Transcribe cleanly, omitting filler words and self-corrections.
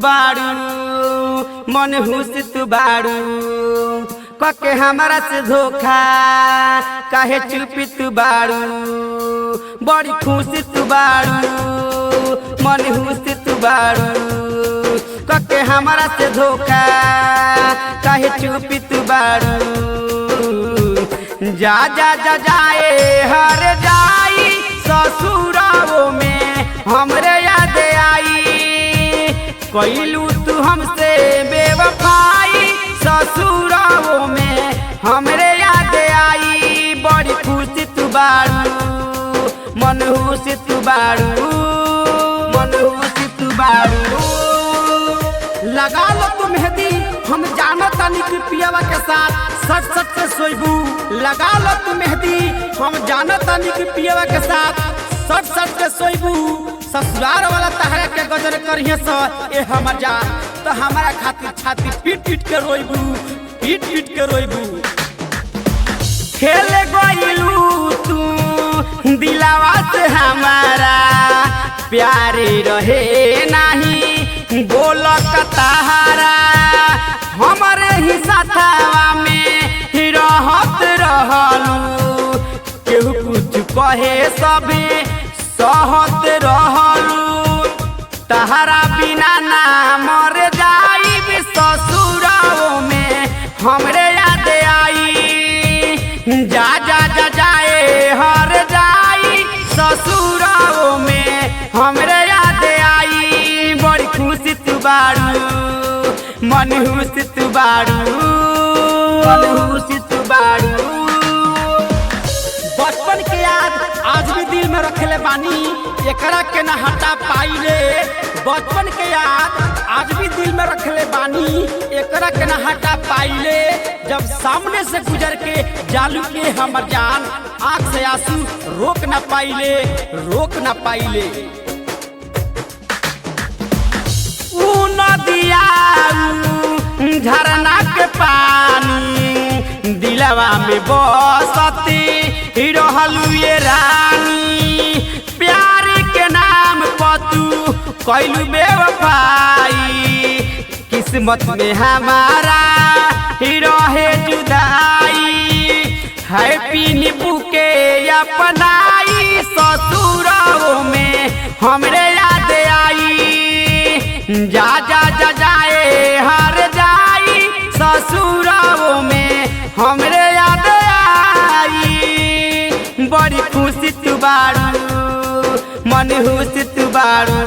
बाड़ू मन हुस तू बाड़ू कके हमारा से धोखा काहे चुपी तू बाड़ू बड़ी खुशी तू बाड़ू मन हुस तू बाड़ू कके हमारा से धोखा काहे चुपी तू बाड़ू जा जा जा जाए हर जाई ससुराओ में हमरे याद आई कैलू तू हमसे बेवफाई ससुराओ में हमरे याद आई बड़ी खुशी तू बाड़ू मन हुसी तू बाड़ू मन हुसी तू बाड़ू लगा लो तू मेहंदी हम जानो तानी कि पियावा के साथ सच सच से सोईबू लगा लो तू मेहंदी हम जानो तानी कि पियावा के साथ सच सच से सोईबू ससुराल वाला तहरा के गजर करिए स ए हमर जान तो हमारा खातिर छाती पीट पीट के रोईबू पीट पीट के रोईबू खेले गइलू तू दिलावा से हमारा प्यारे रहे नहीं बोलत तहारा हमारे ही साथवा में ही रहत रहलू केहू कुछ कहे सभी सहत रहलू तहारा बिना ना मर जाई ससुराओ में हमरे याद आई जा जा जा जाए हर जाई ससुराओ में हमरे याद आई बड़ी खुशी तू बाड़ू मन हुसी तू बाड़ू मन हुसी तू बाड़ू बचपन के याद आज भी दिल में रखले बानी एकरा के ना हटा पाइले बचपन के याद आज भी दिल में रखले बानी एकरा के ना हटा पाइले जब सामने से गुजर के जालू के हमर जान आँख से आंसू रोक ना पाइले रोक ना पाइले ऊ नदिया झरना के पानी दिलवा में बसती रहलू ये रानी प्यार के नाम पतू कैलू बेवफाई किस्मत में हमारा रहे जुदाई हैप्पी नींबू के अपनाई ससुराओ में हमरे याद आई जा जा जा जाए हर जाई ससुराओ में हमरे याद आई बड़ी खुशी तू बाड़ू मन हुसी तू बाड़ू।